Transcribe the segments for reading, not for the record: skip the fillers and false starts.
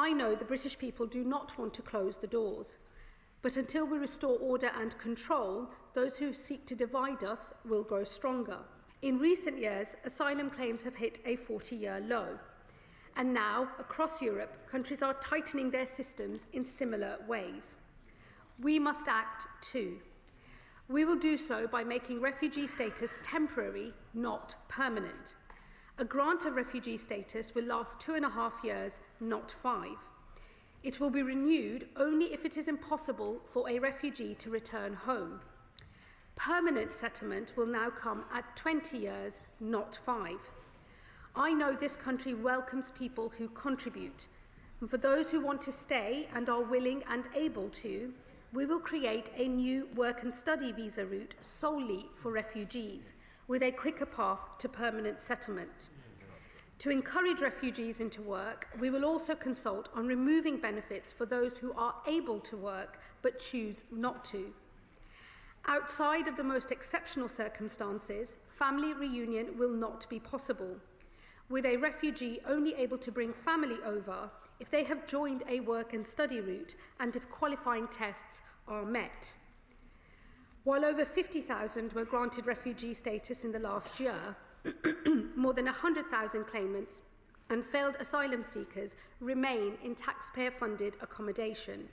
I know the British people do not want to close the doors, but until we restore order and control, those who seek to divide us will grow stronger. In recent years, asylum claims have hit a 40-year low. And now, across Europe, countries are tightening their systems in similar ways. We must act too. We will do so by making refugee status temporary, not permanent. A grant of refugee status will last 2.5 years, not 5. It will be renewed only if it is impossible for a refugee to return home. Permanent settlement will now come at 20 years, not 5. I know this country welcomes people who contribute, and for those who want to stay and are willing and able to, we will create a new work and study visa route solely for refugees, with a quicker path to permanent settlement. To encourage refugees into work, we will also consult on removing benefits for those who are able to work but choose not to. Outside of the most exceptional circumstances, family reunion will not be possible, with a refugee only able to bring family over if they have joined a work and study route and if qualifying tests are met. While over 50,000 were granted refugee status in the last year, more than 100,000 claimants and failed asylum seekers remain in taxpayer-funded accommodation.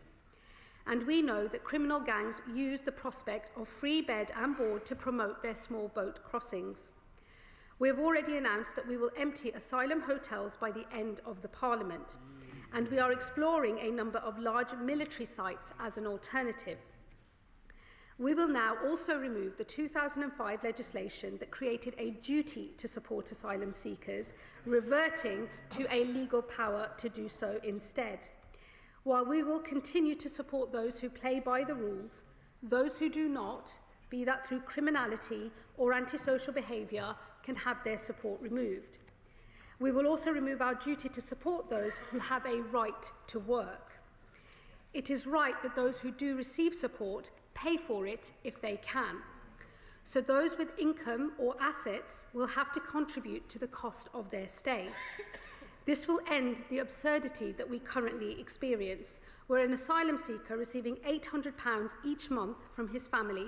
And we know that criminal gangs use the prospect of free bed and board to promote their small boat crossings. We have already announced that we will empty asylum hotels by the end of the Parliament, and we are exploring a number of large military sites as an alternative. We will now also remove the 2005 legislation that created a duty to support asylum seekers, reverting to a legal power to do so instead. While we will continue to support those who play by the rules, those who do not, be that through criminality or antisocial behaviour, can have their support removed. We will also remove our duty to support those who have a right to work. It is right that those who do receive support pay for it if they can. So those with income or assets will have to contribute to the cost of their stay. This will end the absurdity that we currently experience, where an asylum seeker receiving £800 each month from his family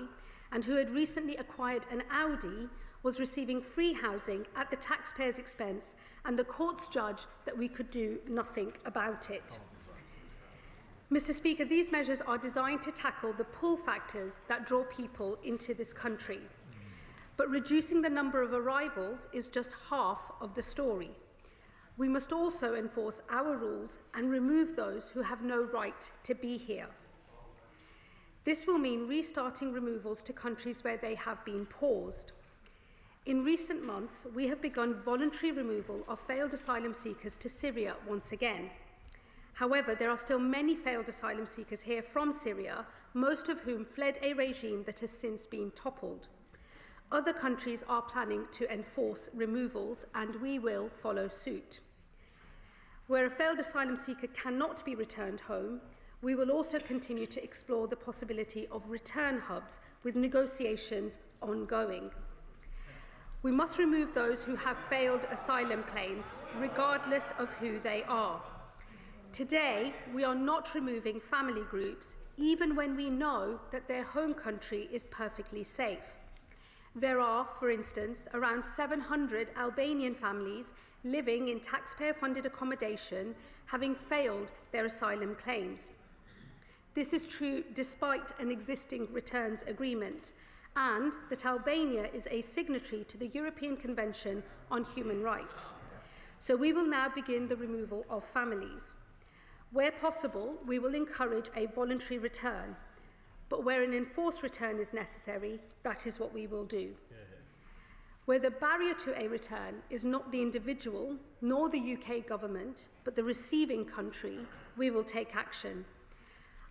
and who had recently acquired an Audi was receiving free housing at the taxpayer's expense, and the courts judged that we could do nothing about it. Mr. Speaker, these measures are designed to tackle the pull factors that draw people into this country. But reducing the number of arrivals is just half of the story. We must also enforce our rules and remove those who have no right to be here. This will mean restarting removals to countries where they have been paused. In recent months, we have begun voluntary removal of failed asylum seekers to Syria once again. However, there are still many failed asylum seekers here from Syria, most of whom fled a regime that has since been toppled. Other countries are planning to enforce removals, and we will follow suit. Where a failed asylum seeker cannot be returned home, we will also continue to explore the possibility of return hubs, with negotiations ongoing. We must remove those who have failed asylum claims, regardless of who they are. Today, we are not removing family groups, even when we know that their home country is perfectly safe. There are, for instance, around 700 Albanian families living in taxpayer-funded accommodation, having failed their asylum claims. This is true despite an existing returns agreement, and that Albania is a signatory to the European Convention on Human Rights. So we will now begin the removal of families. Where possible, we will encourage a voluntary return, but where an enforced return is necessary, that is what we will do. Where the barrier to a return is not the individual, nor the UK government, but the receiving country, we will take action.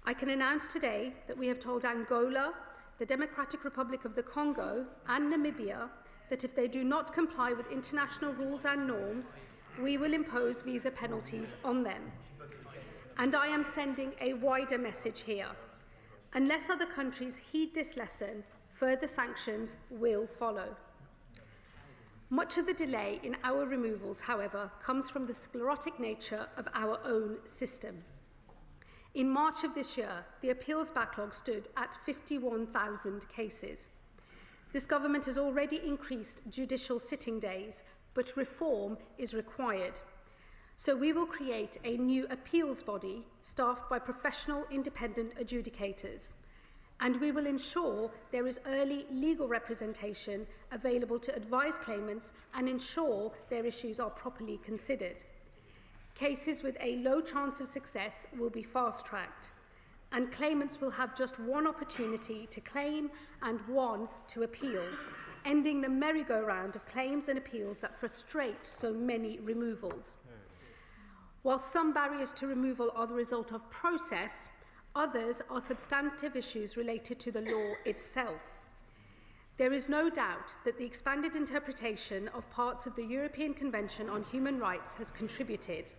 I can announce today that we have told Angola, the Democratic Republic of the Congo, and Namibia that if they do not comply with international rules and norms, we will impose visa penalties on them. And I am sending a wider message here. Unless other countries heed this lesson, further sanctions will follow. Much of the delay in our removals, however, comes from the sclerotic nature of our own system. In March of this year, the appeals backlog stood at 51,000 cases. This government has already increased judicial sitting days, but reform is required. So we will create a new appeals body staffed by professional independent adjudicators, and we will ensure there is early legal representation available to advise claimants and ensure their issues are properly considered. Cases with a low chance of success will be fast-tracked, and claimants will have just one opportunity to claim and one to appeal, ending the merry-go-round of claims and appeals that frustrate so many removals. While some barriers to removal are the result of process, others are substantive issues related to the law itself. There is no doubt that the expanded interpretation of parts of the European Convention on Human Rights has contributed.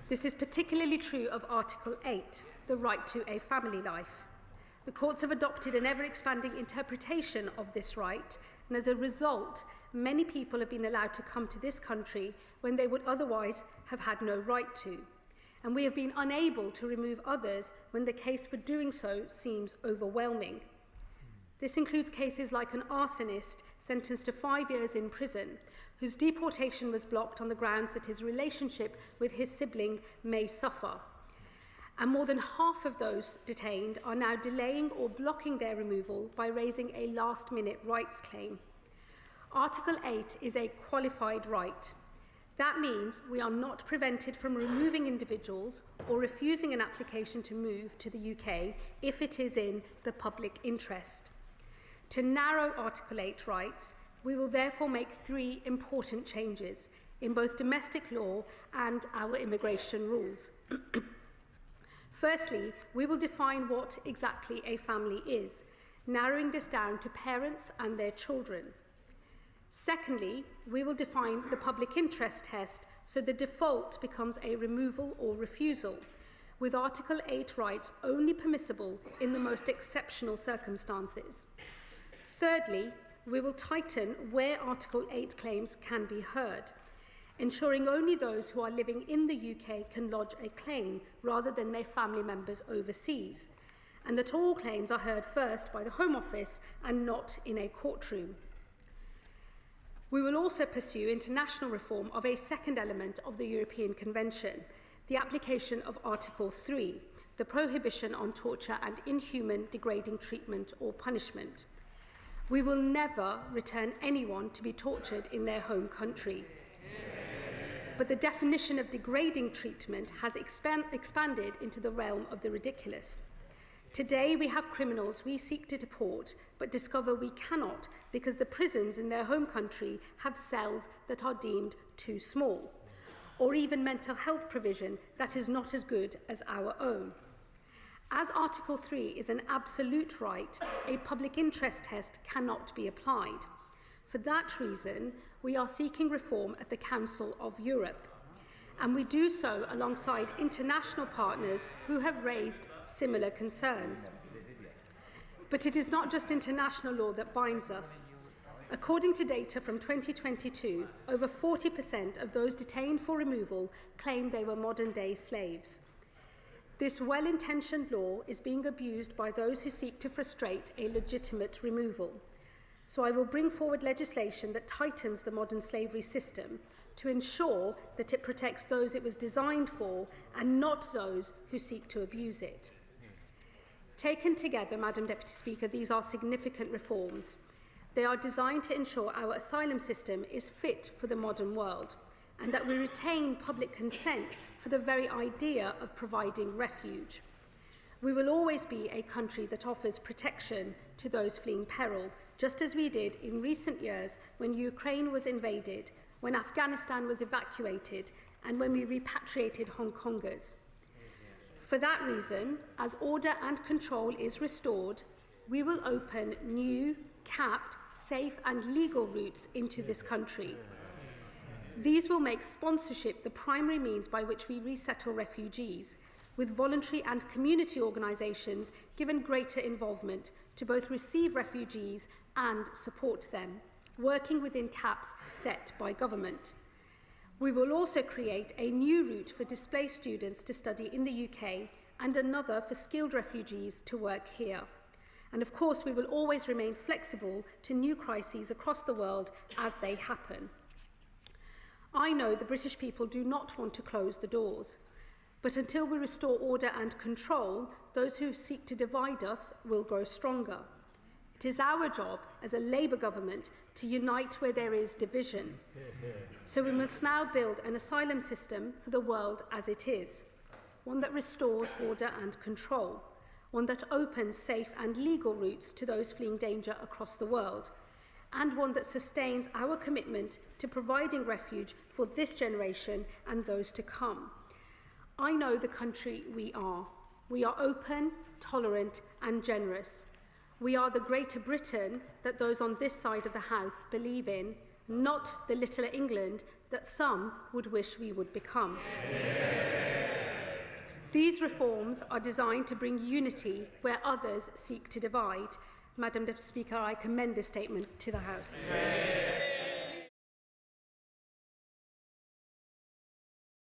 This is particularly true of Article 8, the right to a family life. The courts have adopted an ever-expanding interpretation of this right, and as a result, many people have been allowed to come to this country when they would otherwise have had no right to. And we have been unable to remove others when the case for doing so seems overwhelming. This includes cases like an arsonist sentenced to 5 years in prison, whose deportation was blocked on the grounds that his relationship with his sibling may suffer. And more than half of those detained are now delaying or blocking their removal by raising a last-minute rights claim. Article 8 is a qualified right. That means we are not prevented from removing individuals or refusing an application to move to the UK if it is in the public interest. To narrow Article 8 rights, we will therefore make 3 important changes in both domestic law and our immigration rules. Firstly, we will define what exactly a family is, narrowing this down to parents and their children. Secondly, we will define the public interest test so the default becomes a removal or refusal, with Article 8 rights only permissible in the most exceptional circumstances. Thirdly, we will tighten where Article 8 claims can be heard, ensuring only those who are living in the UK can lodge a claim rather than their family members overseas, and that all claims are heard first by the Home Office and not in a courtroom. We will also pursue international reform of a second element of the European Convention, the application of Article 3, the prohibition on torture and inhuman, degrading treatment or punishment. We will never return anyone to be tortured in their home country. But the definition of degrading treatment has expanded into the realm of the ridiculous. Today we have criminals we seek to deport, but discover we cannot because the prisons in their home country have cells that are deemed too small, or even mental health provision that is not as good as our own. As Article 3 is an absolute right, a public interest test cannot be applied. For that reason, we are seeking reform at the Council of Europe, and we do so alongside international partners who have raised similar concerns. But it is not just international law that binds us. According to data from 2022, over 40% of those detained for removal claimed they were modern-day slaves. This well-intentioned law is being abused by those who seek to frustrate a legitimate removal. So I will bring forward legislation that tightens the modern slavery system to ensure that it protects those it was designed for and not those who seek to abuse it. Taken together, Madam Deputy Speaker, these are significant reforms. They are designed to ensure our asylum system is fit for the modern world and that we retain public consent for the very idea of providing refuge. We will always be a country that offers protection to those fleeing peril, just as we did in recent years when Ukraine was invaded, when Afghanistan was evacuated, and when we repatriated Hong Kongers. For that reason, as order and control is restored, we will open new, capped, safe and legal routes into this country. These will make sponsorship the primary means by which we resettle refugees, with voluntary and community organisations given greater involvement to both receive refugees and support them. working within caps set by government. We will also create a new route for displaced students to study in the UK and another for skilled refugees to work here. And of course, we will always remain flexible to new crises across the world as they happen. I know the British people do not want to close the doors, but until we restore order and control, those who seek to divide us will grow stronger. It is our job as a Labour government to unite where there is division. So we must now build an asylum system for the world as it is, one that restores order and control, one that opens safe and legal routes to those fleeing danger across the world, and one that sustains our commitment to providing refuge for this generation and those to come. I know the country we are. We are open, tolerant, and generous. We are the Greater Britain that those on this side of the House believe in, not the littler England that some would wish we would become. These reforms are designed to bring unity where others seek to divide. Madam Deputy Speaker, I commend this statement to the House.